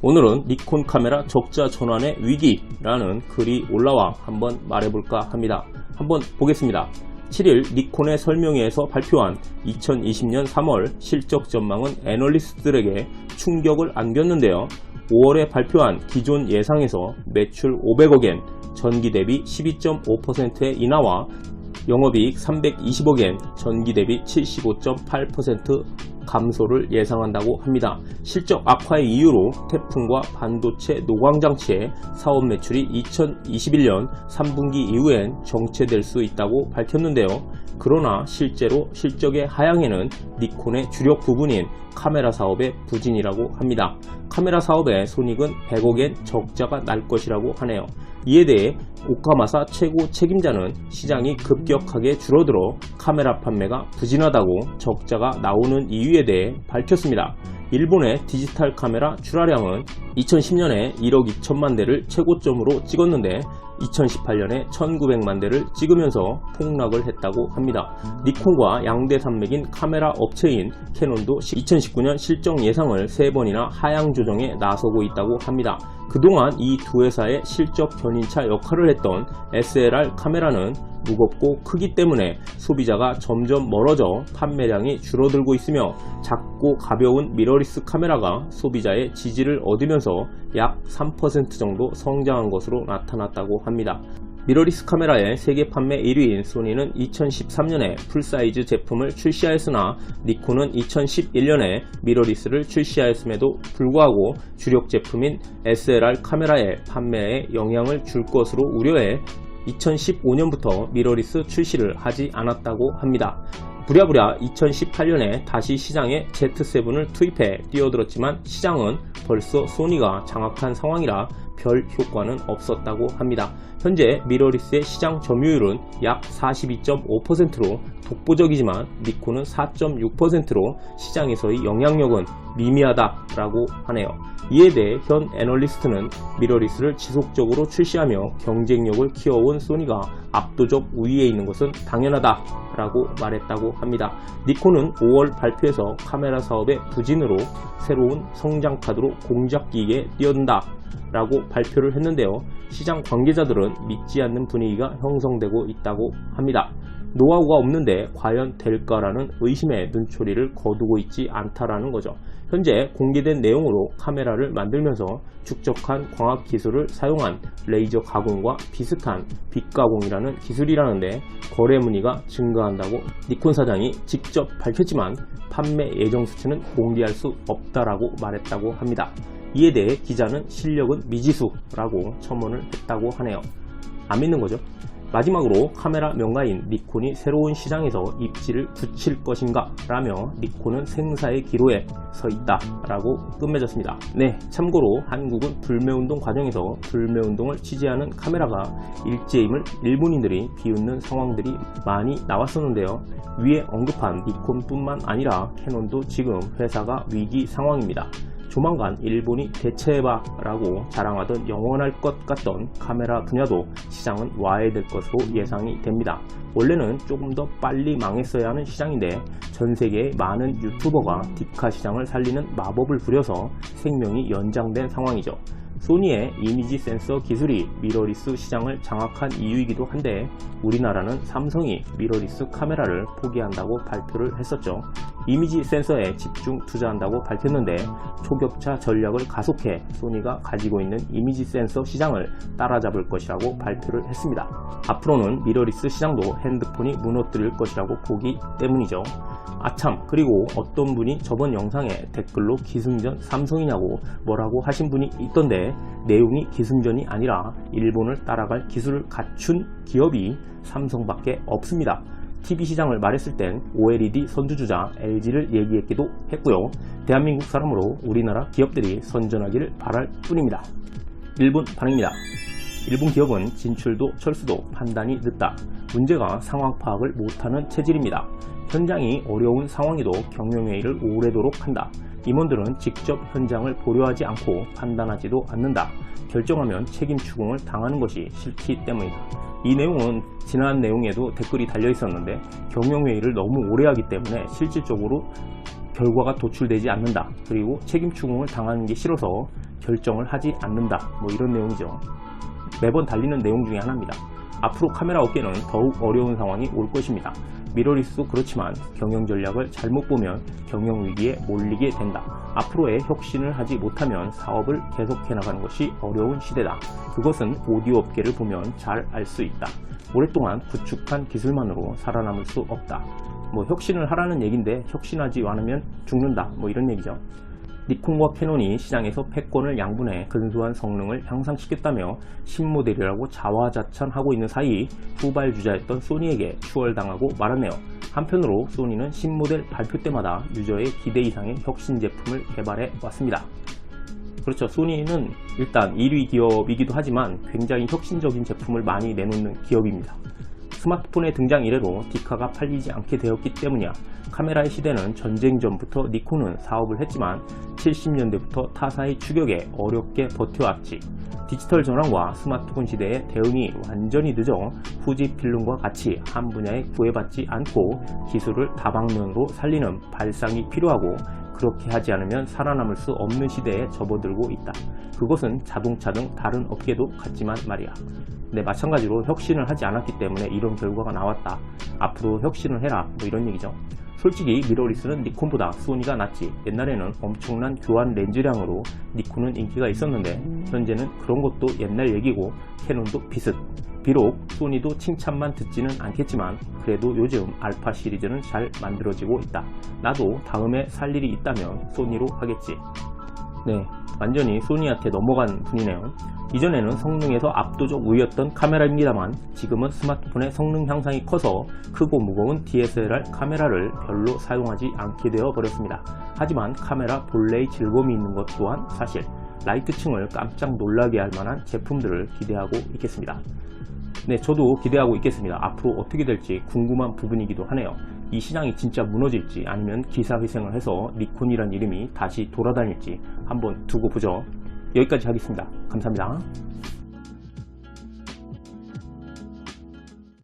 오늘은 니콘 카메라 적자 전환의 위기라는 글이 올라와 한번 말해볼까 합니다. 한번 보겠습니다. 7일 니콘의 설명회에서 발표한 2020년 3월 실적 전망은 애널리스트들에게 충격을 안겼는데요. 5월에 발표한 기존 예상에서 매출 500억엔, 전기 대비 12.5%의 인하와 영업이익 320억엔, 전기 대비 75.8% 감소를 예상한다고 합니다. 실적 악화의 이유로 태풍과 반도체 노광장치의 사업 매출이 2021년 3분기 이후엔 정체될 수 있다고 밝혔는데요. 그러나 실제로 실적의 하향에는 니콘의 주력 부분인 카메라 사업의 부진이라고 합니다. 카메라 사업의 손익은 100억엔 적자가 날 것이라고 하네요. 이에 대해 오카마사 최고 책임자는 시장이 급격하게 줄어들어 카메라 판매가 부진하다고 적자가 나오는 이유에 대해 밝혔습니다. 일본의 디지털 카메라 출하량은 2010년에 1억 2천만 대를 최고점으로 찍었는데 2018년에 1900만 대를 찍으면서 폭락을 했다고 합니다. 니콘과 양대 산맥인 카메라 업체인 캐논도 2019년 실적 예상을 3번이나 하향 조정에 나서고 있다고 합니다. 그동안 이 두 회사의 실적 견인차 역할을 했던 SLR 카메라는 무겁고 크기 때문에 소비자가 점점 멀어져 판매량이 줄어들고 있으며 작고 가벼운 미러리스 카메라가 소비자의 지지를 얻으면서 약 3% 정도 성장한 것으로 나타났다고 합니다. 미러리스 카메라의 세계 판매 1위인 소니는 2013년에 풀사이즈 제품을 출시하였으나 니콘은 2011년에 미러리스를 출시하였음에도 불구하고 주력 제품인 SLR 카메라의 판매에 영향을 줄 것으로 우려해 2015년부터 미러리스 출시를 하지 않았다고 합니다. 부랴부랴 2018년에 다시 시장에 Z7을 투입해 뛰어들었지만 시장은 벌써 소니가 장악한 상황이라 별 효과는 없었다고 합니다. 현재 미러리스의 시장 점유율은 약 42.5%로 독보적이지만 니콘은 4.6%로 시장에서의 영향력은 미미하다라고 하네요. 이에 대해 현 애널리스트는 미러리스를 지속적으로 출시하며 경쟁력을 키워온 소니가 압도적 우위에 있는 것은 당연하다라고 말했다고 합니다. 니콘은 5월 발표에서 카메라 사업의 부진으로 새로운 성장 카드로 공작기기에 뛰어든다 라고 발표를 했는데요. 시장 관계자들은 믿지 않는 분위기가 형성되고 있다고 합니다. 노하우가 없는데 과연 될까라는 의심의 눈초리를 거두고 있지 않다라는 거죠. 현재 공개된 내용으로 카메라를 만들면서 축적한 광학 기술을 사용한 레이저 가공과 비슷한 빛 가공이라는 기술이라는데 거래 문의가 증가한다고 니콘 사장이 직접 밝혔지만 판매 예정 수치는 공개할 수 없다라고 말했다고 합니다. 이에 대해 기자는 실력은 미지수라고 첨언을 했다고 하네요. 안 믿는 거죠. 마지막으로 카메라 명가인 니콘이 새로운 시장에서 입지를 굳힐 것인가 라며 니콘은 생사의 기로에 서 있다 라고 끝맺었습니다. 네, 참고로 한국은 불매운동 과정에서 불매운동을 지지하는 카메라가 일제임을 일본인들이 비웃는 상황들이 많이 나왔었는데요. 위에 언급한 니콘뿐만 아니라 캐논도 지금 회사가 위기 상황입니다. 조만간 일본이 대체해봐 라고 자랑하던 영원할 것 같던 카메라 분야도 시장은 와해될 것으로 예상이 됩니다. 원래는 조금 더 빨리 망했어야 하는 시장인데 전 세계의 많은 유튜버가 디카 시장을 살리는 마법을 부려서 생명이 연장된 상황이죠. 소니의 이미지 센서 기술이 미러리스 시장을 장악한 이유이기도 한데 우리나라는 삼성이 미러리스 카메라를 포기한다고 발표를 했었죠. 이미지 센서에 집중 투자한다고 밝혔는데 초격차 전략을 가속해 소니가 가지고 있는 이미지 센서 시장을 따라잡을 것이라고 발표를 했습니다. 앞으로는 미러리스 시장도 핸드폰이 무너뜨릴 것이라고 보기 때문이죠. 아참, 그리고 어떤 분이 저번 영상에 댓글로 기승전 삼성이냐고 뭐라고 하신 분이 있던데 내용이 기승전이 아니라 일본을 따라갈 기술을 갖춘 기업이 삼성밖에 없습니다. TV 시장을 말했을 땐 OLED 선두주자 LG를 얘기했기도 했고요. 대한민국 사람으로 우리나라 기업들이 선전하기를 바랄 뿐입니다. 일본 반응입니다. 일본 기업은 진출도 철수도 판단이 늦다. 문제가 상황 파악을 못하는 체질입니다. 현장이 어려운 상황에도 경영회의를 오래도록 한다. 임원들은 직접 현장을 보려하지 않고 판단하지도 않는다. 결정하면 책임 추궁을 당하는 것이 싫기 때문이다. 이 내용은 지난 내용에도 댓글이 달려 있었는데 경영회의를 너무 오래 하기 때문에 실질적으로 결과가 도출되지 않는다. 그리고 책임 추궁을 당하는 게 싫어서 결정을 하지 않는다. 뭐 이런 내용이죠. 매번 달리는 내용 중에 하나입니다. 앞으로 카메라 업계는 더욱 어려운 상황이 올 것입니다. 미러리스도 그렇지만 경영 전략을 잘못 보면 경영 위기에 몰리게 된다. 앞으로의 혁신을 하지 못하면 사업을 계속해 나가는 것이 어려운 시대다. 그것은 오디오 업계를 보면 잘 알 수 있다. 오랫동안 구축한 기술만으로 살아남을 수 없다. 뭐 혁신을 하라는 얘기인데 혁신하지 않으면 죽는다. 뭐 이런 얘기죠. 니콘과 캐논이 시장에서 패권을 양분해 근소한 성능을 향상시켰다며 신모델이라고 자화자찬하고 있는 사이 후발주자였던 소니에게 추월당하고 말았네요. 한편으로 소니는 신모델 발표 때마다 유저의 기대 이상의 혁신 제품을 개발해 왔습니다. 그렇죠. 소니는 일단 1위 기업이기도 하지만 굉장히 혁신적인 제품을 많이 내놓는 기업입니다. 스마트폰의 등장 이래로 디카가 팔리지 않게 되었기 때문이야. 카메라의 시대는 전쟁 전부터 니콘은 사업을 했지만 70년대부터 타사의 추격에 어렵게 버텨왔지. 디지털 전환과 스마트폰 시대의 대응이 완전히 늦어 후지필름과 같이 한 분야에 구애받지 않고 기술을 다방면으로 살리는 발상이 필요하고, 그렇게 하지 않으면 살아남을 수 없는 시대에 접어들고 있다. 그것은 자동차 등 다른 업계도 같지만 말이야. 네, 마찬가지로 혁신을 하지 않았기 때문에 이런 결과가 나왔다. 앞으로 혁신을 해라. 뭐 이런 얘기죠. 솔직히 미러리스는 니콘보다 소니가 낫지. 옛날에는 엄청난 교환 렌즈량으로 니콘은 인기가 있었는데 현재는 그런 것도 옛날 얘기고 캐논도 비슷. 비록 소니도 칭찬만 듣지는 않겠지만 그래도 요즘 알파 시리즈는 잘 만들어지고 있다. 나도 다음에 살 일이 있다면 소니로 하겠지. 네, 완전히 소니한테 넘어간 분이네요. 이전에는 성능에서 압도적 우위였던 카메라입니다만 지금은 스마트폰의 성능 향상이 커서 크고 무거운 DSLR 카메라를 별로 사용하지 않게 되어 버렸습니다. 하지만 카메라 본래의 즐거움이 있는 것 또한 사실. 라이트층을 깜짝 놀라게 할 만한 제품들을 기대하고 있겠습니다. 네, 저도 기대하고 있겠습니다. 앞으로 어떻게 될지 궁금한 부분이기도 하네요. 이 시장이 진짜 무너질지 아니면 기사회생을 해서 니콘이란 이름이 다시 돌아다닐지 한번 두고 보죠. 여기까지 하겠습니다. 감사합니다.